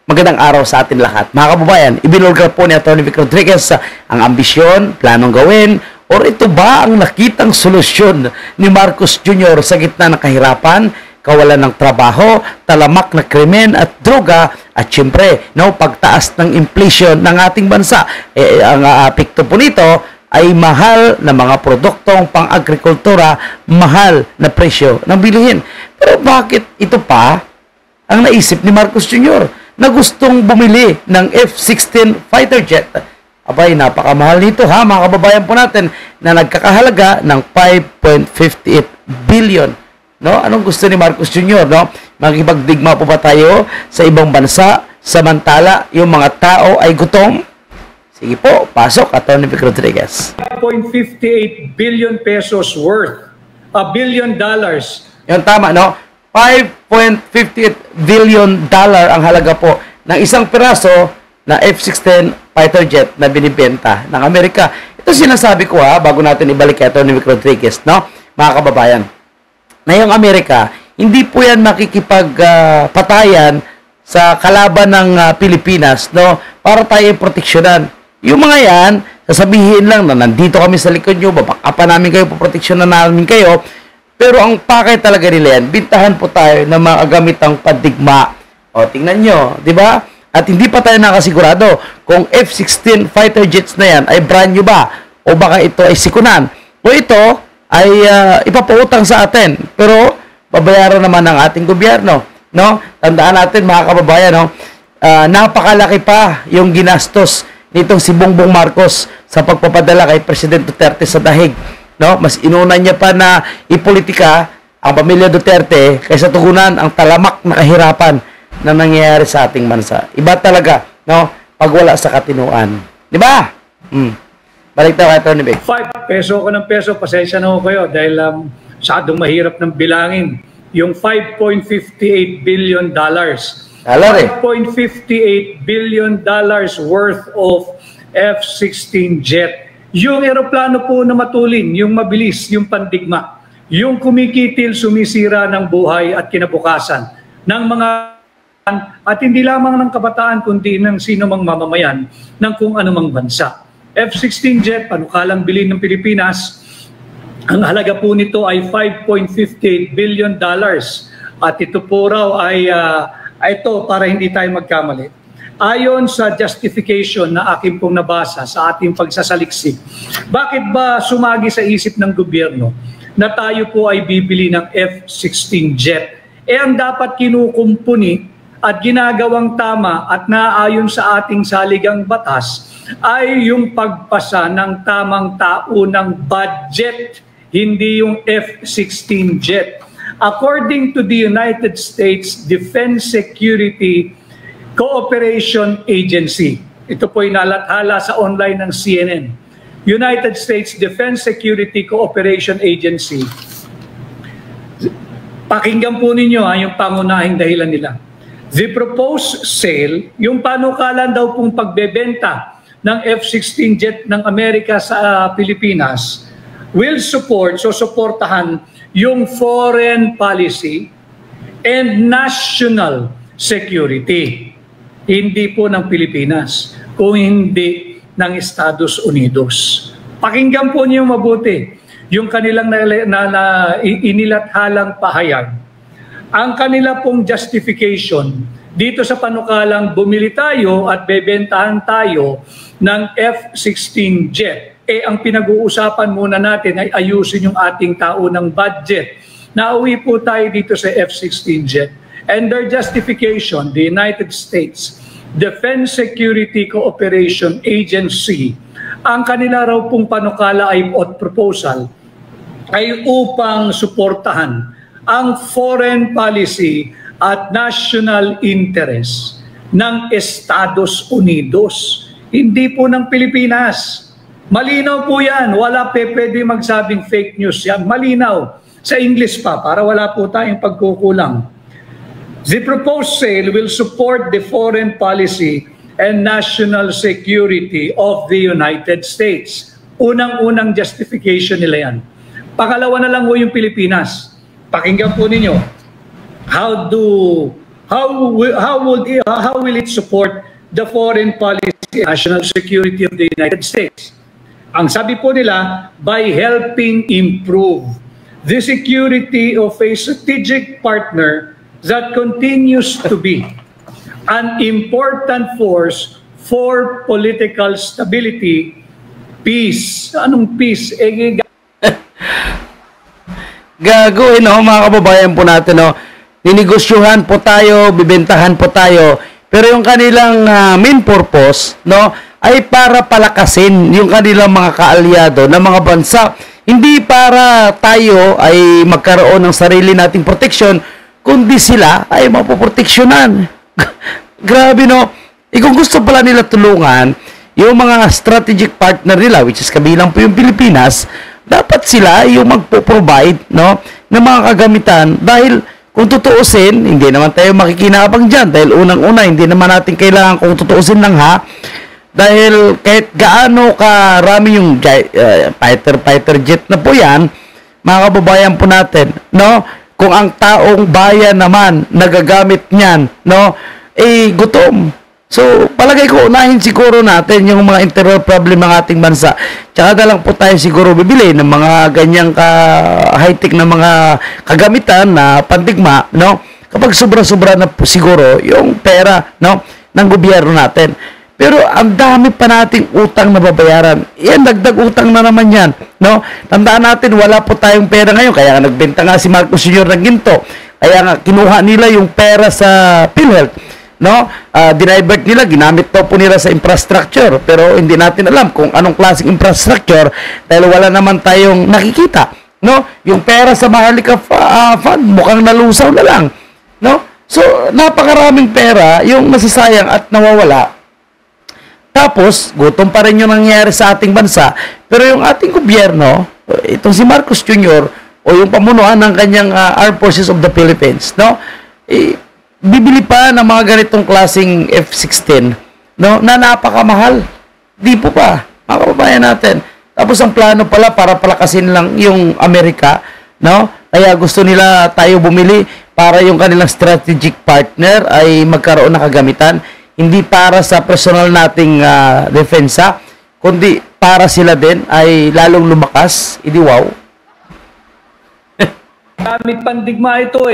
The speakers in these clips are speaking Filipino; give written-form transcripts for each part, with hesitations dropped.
Magandang araw sa atin lahat. Mga kababayan, ibinulgar po ni Atty. Vic Rodriguez ang ambisyon, planong gawin, or ito ba ang nakitang solusyon ni Marcos Jr. sa gitna ng kahirapan, kawalan ng trabaho, talamak na krimen at droga, at syempre, pagtaas ng inflation ng ating bansa. Ang apekto po nito ay mahal na mga produktong pang-agrikultura, mahal na presyo ng bilihin. Pero bakit ito pa ang naisip ni Marcos Jr. na gustong bumili ng F-16 fighter jet? Abay, napakamahal nito ha, mga kababayan po natin, na nagkakahalaga ng 5.58 billion. No? Anong gusto ni Marcos Jr.? No? Makikipagdigma po ba tayo sa ibang bansa samantala yung mga tao ay gutom? Sige po, pasok, Atty. Vic Rodriguez. 5.58 billion pesos worth, $1 billion. Yung tama, no? 5.58 billion ang halaga po ng isang piraso na F-16 fighter jet na binibenta ng Amerika. Ito sinasabi ko ha, bago natin ibalik kay Atty. Vic Rodriguez, no? Mga kababayan, na yung Amerika, hindi po yan makikipagpatayan sa kalaban ng Pilipinas, no? Para tayo proteksyonan. Yung mga yan, sasabihin lang na nandito kami sa likod nyo, babakapan namin kayo, poproteksyonan namin kayo. Pero ang pakay talaga nila yan, bintahan po tayo ng mga gamitang pandigma. O, tingnan nyo, di ba? At hindi pa tayo nakasigurado kung F-16 fighter jets na yan ay brand new ba? O baka ito ay sikunan? O ito ay ipapautang sa atin. Pero, babayaran naman ng ating gobyerno. No? Tandaan natin, mga kababayan, no? Napakalaki pa yung ginastos nitong si Bongbong Marcos sa pagpapadala kay President Duterte sa dahig. No, mas inuna niya pa na ipolitika ang pamilya Duterte kaysa tugunan ang talamak na kahirapan na nangyayari sa ating bansa. Iba talaga, no, pag wala sa katinuan. Di ba? Balik tayo kay Atty. Vic. 5 peso ko ng peso, pasensya na ho kayo dahil masyadong mahirap ng bilangin. Yung 5.58 billion dollars. $5.58 billion worth of F-16 jet. Yung eroplano po na matulin, yung mabilis, yung pandigma, yung kumikitil, sumisira ng buhay at kinabukasan ng mga at hindi lamang ng kabataan kundi ng sino mang mamamayan ng kung anumang bansa. F-16 jet, panukalang bilhin ng Pilipinas, ang halaga po nito ay $5.58 billion at ito po raw ay ito para hindi tayo magkamali. Ayon sa justification na aking pong nabasa sa ating pagsasaliksik, bakit ba sumagi sa isip ng gobyerno na tayo po ay bibili ng F-16 jet? Ang dapat kinukumpuni at ginagawang tama at naayon sa ating saligang batas ay yung pagpasa ng tamang taunang budget, hindi yung F-16 jet. According to the United States Defense Security Cooperation Agency. Ito po ay nalathala sa online ng CNN. United States Defense Security Cooperation Agency. Pakinggan po ninyo yung pangunahing dahilan nila. The proposed sale, yung panukalan daw pong pagbebenta ng F-16 jet ng Amerika sa Pilipinas, will suportahan yung foreign policy and national security. Hindi po ng Pilipinas, kung hindi ng Estados Unidos. Pakinggan po niyo mabuti yung kanilang inilathalang pahayag. Ang kanila pong justification dito sa panukalang bumili tayo at bebentahan tayo ng F-16 jet. Ang pinag-uusapan muna natin ay ayusin yung ating taunang budget. Nauwi po tayo dito sa F-16 jet. And their justification, the United States Defense Security Cooperation Agency, ang kanila raw pong panukala ay proposal ay upang suportahan ang foreign policy at national interest ng Estados Unidos, hindi po ng Pilipinas. Malinaw po yan, wala pwede magsabing fake news yan, malinaw. Sa English pa, para wala po tayong pagkukulang. The proposed sale will support the foreign policy and national security of the United States. Unang-unang justification nila yan. Pangalawa na lang po yung Pilipinas. Pakinggan po ninyo. How do how will it support the foreign policy and national security of the United States? Ang sabi po nila, by helping improve the security of a strategic partner that continues to be an important force for political stability, peace. Anong peace? Gagawin, no, mga kababayan po natin, no, ninegosyohan po tayo, bibentahan po tayo, pero yung kanilang main purpose, no, ay para palakasin yung kanilang mga kaalyado ng mga bansa. Hindi para tayo ay magkaroon ng sarili nating protection, kundi sila ay mapoproteksyonan. Grabe, no? Kung gusto pala nila tulungan, yung mga strategic partner nila, which is kabilang po yung Pilipinas, dapat sila yung magpo-provide, no, ng mga kagamitan. Dahil kung tutuusin, hindi naman tayo makikinabang dyan. Dahil unang-una, hindi naman natin kailangan kung tutuusin lang, ha. Dahil kahit gaano karami yung fighter jet na po yan, mga kababayan po natin, no, kung ang taong bayan naman nagagamit niyan, no, gutom. So, palagay ko, unahin siguro natin yung mga internal problem ng ating bansa. Tsaka na lang po tayo siguro bibili ng mga ganyang high-tech na mga kagamitan na pandigma, no? Kapag sobra-sobra na po siguro yung pera, no, ng gobyerno natin. Pero ang dami pa nating utang na babayaran. Yan, dagdag utang na naman yan, no? Tandaan natin, wala po tayong pera ngayon. Kaya nga nagbenta nga si Marcos Sr. ng ginto. Kaya nga kinuha nila yung pera sa PhilHealth, no? Dinivert nila, ginamit daw po nila sa infrastructure, pero hindi natin alam kung anong klaseng infrastructure dahil wala naman tayong nakikita, no? Yung pera sa Maharlika Fund mukhang nalusaw na lang, no? So napakaraming pera yung nasasayang at nawawala, tapos gutom pa rin yung nangyayari sa ating bansa. Pero yung ating gobyerno, itong si Marcos Jr. o yung pamunuan ng kanyang Armed Forces of the Philippines, no, bibili pa ng mga ganitong klaseng F-16, no, na napakamahal. Di po pa, mga kababayan natin. Tapos ang plano pala para palakasin lang yung Amerika, no? Kaya gusto nila tayo bumili para yung kanilang strategic partner ay magkaroon ng kagamitan. Hindi para sa personal nating defensa, kundi para sila din ay lalong lumakas. Idi wow. Gamit pandigma ito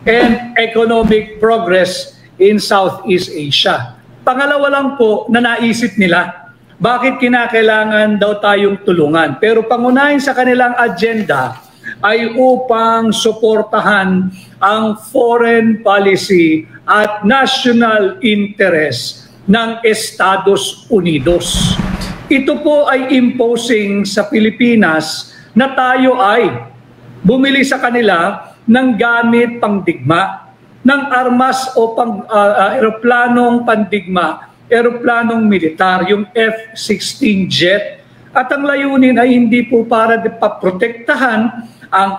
and economic progress in Southeast Asia. Pangalawa lang po na naisip nila, bakit kinakailangan daw tayong tulungan? Pero pangunahin sa kanilang agenda ay upang suportahan ang foreign policy at national interest ng Estados Unidos. Ito po ay imposing sa Pilipinas na tayo ay bumili sa kanila ng gamit pangdigma, ng armas o aeroplanong pandigma, aeroplanong militar, yung F-16 jet. At ang layunin ay hindi po para paprotektahan ang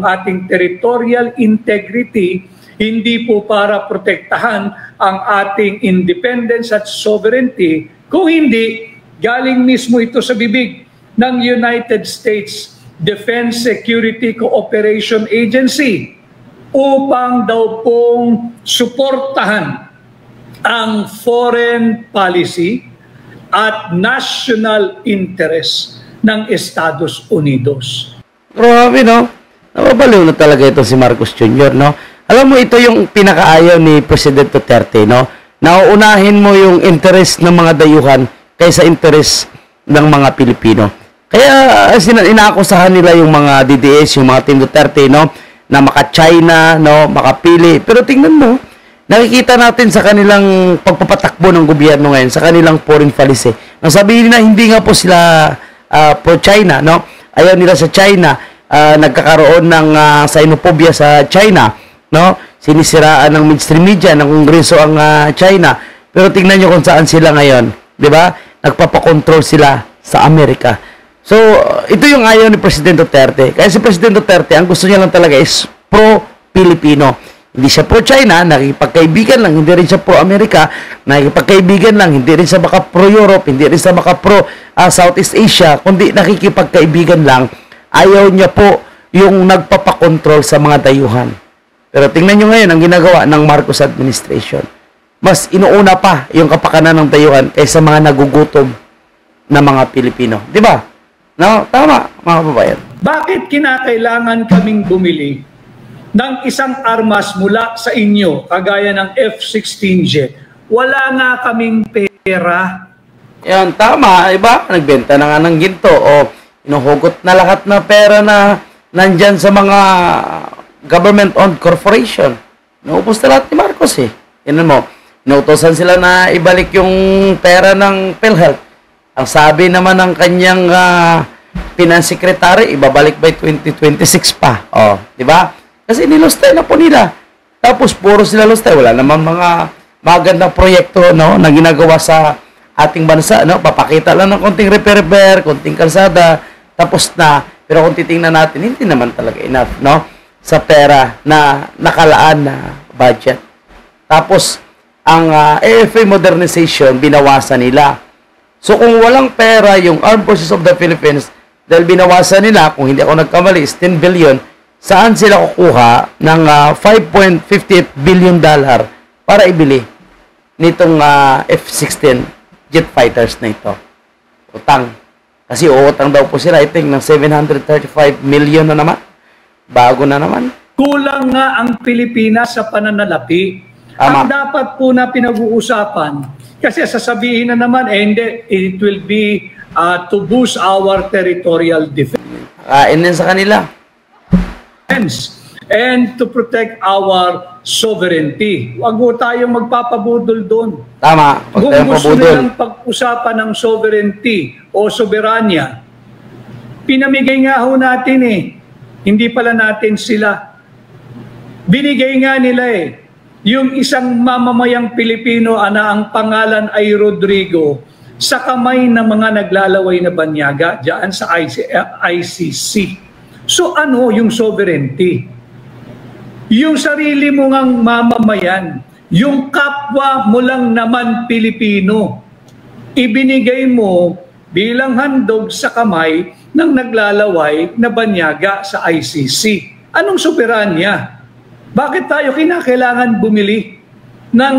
ating territorial integrity, hindi po para protektahan ang ating independence at sovereignty, kung hindi galing mismo ito sa bibig ng United States Defense Security Cooperation Agency upang daw pong suportahan ang foreign policy at national interest ng Estados Unidos. Grabe, no? Nababaliw na talaga ito si Marcos Jr., no? Alam mo, ito yung pinakaayaw ni President Duterte, no? Nauunahin mo yung interest ng mga dayuhan kaysa interest ng mga Pilipino. Kaya inaakusahan nila yung mga DDS, yung mga Team Duterte, no, na maka-China, no, makapili. Pero tingnan mo, nakikita natin sa kanilang pagpapatakbo ng gobyerno ngayon, sa kanilang foreign policy. Ang sabihin nila, hindi nga po sila pro-China, no? Ayaw nila sa China, nagkakaroon ng xenophobia sa China, no? Sinisiraan ng mainstream media, ng Kongreso ang China. Pero tingnan nyo kung saan sila ngayon, di ba? Nagpapakontrol sila sa Amerika. So, ito yung ayaw ni President Duterte. Kaya si President Duterte, ang gusto niya lang talaga is pro-Pilipino. Hindi siya pro-China, nakikipagkaibigan lang, hindi rin siya pro-Amerika, nakikipagkaibigan lang, hindi rin siya baka pro-Europe, hindi rin siya baka pro-Southeast Asia, kundi nakikipagkaibigan lang. Ayaw niya po yung nagpapakontrol sa mga dayuhan. Pero tingnan nyo ngayon ang ginagawa ng Marcos administration. Mas inuuna pa yung kapakanan ng dayuhan kaysa mga nagugutom na mga Pilipino. Di ba? No? Tama, mga kababayan. Bakit kinakailangan kaming bumili ng isang armas mula sa inyo, kagaya ng F-16 jet? Wala nga kaming pera. Yan, tama. Iba, nagbenta na nga ng ginto o inuhugot na lahat na pera na nandyan sa mga government-owned corporation. Naubos na lahat ni Marcos eh. Yan mo, inuutosan sila na ibalik yung pera ng PhilHealth. Ang sabi naman ng kanyang finance secretary, ibabalik by 2026 pa. Oh, di ba? Kasi nilustay na po nila. Tapos puro sila lustay. Wala naman mga magandang proyekto, no, na ginagawa sa ating bansa, no? Papakita lang ng konting repair, konting kalsada, tapos na. Pero kung titingnan natin, hindi naman talaga enough, no? Sa pera na nakalaan na budget. Tapos, ang AFA modernization, binawasan nila. So, kung walang pera yung Armed Forces of the Philippines, dahil binawasan nila, kung hindi ako nagkamali, is 10 billion, saan sila kukuha ng $5.58 billion para ibili nitong F-16 jet fighters na ito? Utang. Kasi uutang daw po sila, I think, ng 735 million na naman. Bago na naman. Kulang nga ang Pilipinas sa pananalapi. Tama. Ang dapat po na pinag-uusapan, kasi sasabihin na naman, hindi, it will be to boost our territorial defense. Kain din sa kanila. And to protect our sovereignty. Huwag po tayong magpapabudol doon. Tama. Kung gusto nilang pag-usapan ng sovereignty o soberanya, pinamigay nga ho natin eh. Hindi pala natin sila. Binigay nga nila eh. Yung isang mamamayang Pilipino na ang pangalan ay Rodrigo sa kamay ng mga naglalaway na banyaga diyan sa ICC. So ano yung sovereignty? Yung sarili mo ngang mamamayan, yung kapwa mo lang naman Pilipino, ibinigay mo bilang handog sa kamay ng naglalaway na banyaga sa ICC. Anong soberanya? Bakit tayo kinakailangan bumili ng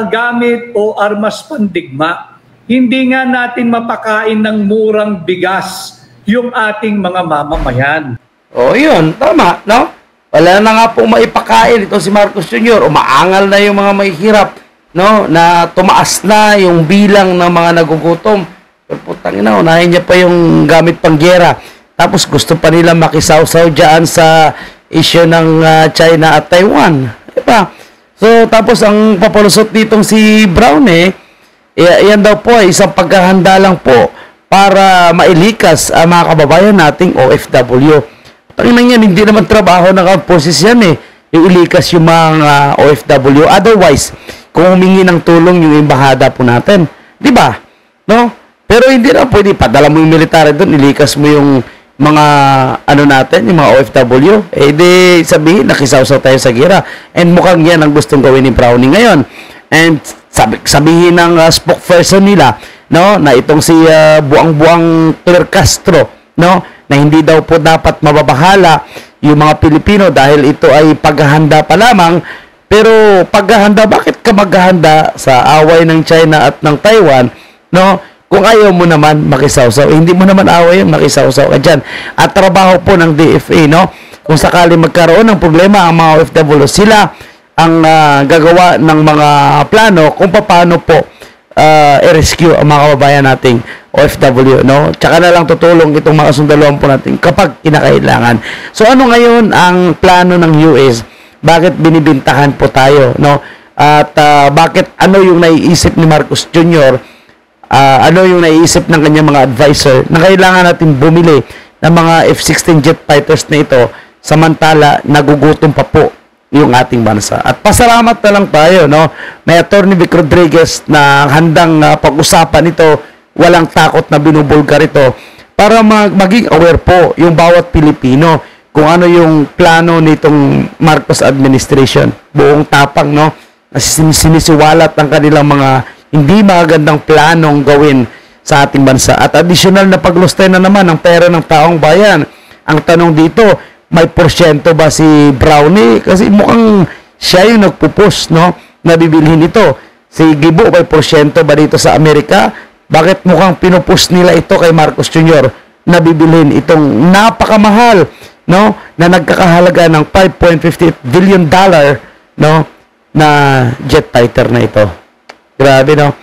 gamit o armas pandigma? Hindi nga natin mapakain ng murang bigas yung ating mga mamamayan. O yun, tama, no? Wala na nga po maipakain ito si Marcos Jr. Umaangal na yung mga mahihirap, no? Na tumaas na yung bilang ng mga nagugutom. Pero putang ina, unahin niya pa yung gamit panggera. Tapos gusto pa nila makisawsaw dyan sa issue ng China at Taiwan. Diba? So, tapos ang papalusot ditong si Brown yan daw po ay isang paghahanda lang po para mailikas ang mga kababayan nating OFW. Tangina yan, hindi naman trabaho ng Armed Forces yan yung ilikas yung mga OFW. Otherwise, kung humingi ng tulong yung embahada po natin. Diba? No? Pero hindi na pwede, padala mo yung military doon, ilikas mo yung mga natin, yung mga OFW, di sabihin, nakisawsaw tayo sa gira. And mukhang yan ang gustong gawin ni Brownie ngayon. And sabihin ng spokesperson nila, no, na itong si buang-buang Claire Castro, no, na hindi daw po dapat mababahala yung mga Pilipino dahil ito ay paghahanda pa lamang. Pero paghahanda, bakit ka maghahanda sa away ng China at ng Taiwan, no? Kung ayaw mo naman makisawsaw, hindi mo naman away yung makisawsaw ka dyan. At trabaho po ng DFA, no? Kung sakali magkaroon ng problema ang mga OFW, sila ang gagawa ng mga plano kung paano po i-rescue ang mga kababayan nating OFW, no? Tsaka na lang tutulong itong mga sundaluhan po natin kapag kinakailangan. So ano ngayon ang plano ng US? Bakit binibintahan po tayo, no? At bakit ano yung naiisip ni Marcos Jr., ano yung naiisip ng kanyang mga advisor na kailangan natin bumili ng mga F-16 jet fighters na ito samantala nagugutom pa po yung ating bansa. At pasalamat na lang tayo, no? May Attorney Vic Rodriguez na handang pag-usapan ito, walang takot na binubulgar ito para maging aware po yung bawat Pilipino kung ano yung plano nitong Marcos administration. Buong tapang, no? Sinisiwalat ang kanilang mga hindi magandang planong gawin sa ating bansa. At additional na paglustay na naman ang pera ng taong bayan. Ang tanong dito, may porsyento ba si Brownie? Kasi mukhang siya yung nagpupush, no? Na bibilhin ito. Si Gibo, may porsyento ba dito sa Amerika? Bakit mukhang pinupush nila ito kay Marcos Jr. na bibilhin itong napakamahal, no? Na nagkakahalaga ng $5.58 billion, no? Na jet fighter na ito. Grabe, no?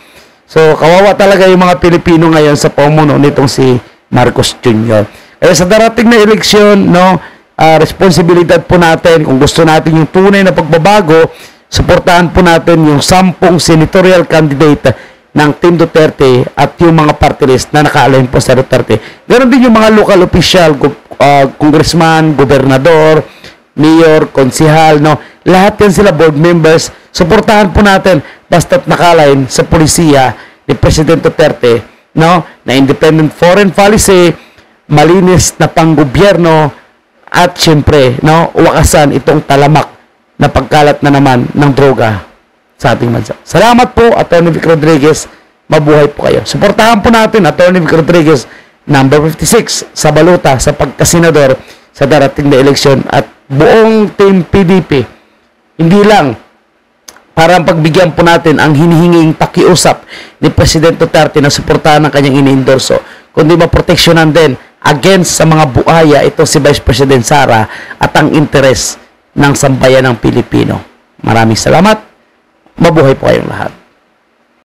So, kawawa talaga yung mga Pilipino ngayon sa pamuno nitong si Marcos Jr. Kaya sa darating na eleksyon, no, responsibilidad po natin, kung gusto natin yung tunay na pagbabago, suportahan po natin yung 10 senatorial candidate ng Team Duterte at yung mga party list na naka-align po sa Duterte. Ganon din yung mga local official, congressman, gobernador, mayor, konsihal, no? Lahat yan sila board members. Suportahan po natin basta't naka-align sa polisiya ni President Duterte, no? Na independent foreign policy, malinis na panggobyerno, at syempre, no, wakasan itong talamak na pagkalat na naman ng droga sa ating bansa. Salamat po, Atty. Vic Rodriguez. Mabuhay po kayo. Suportahan po natin, Atty. Vic Rodriguez, number 56 sa baluta sa pagkasenador sa darating na eleksyon at buong team PDP. Hindi lang para pagbigyan po natin ang hinihinging pakiusap ni President Duterte na suportahan ng kanyang iniendorso, kundi maproteksyonan din against sa mga buhaya ito si Vice President Sara at ang interes ng sambayan ng Pilipino. Maraming salamat. Mabuhay po kayong lahat.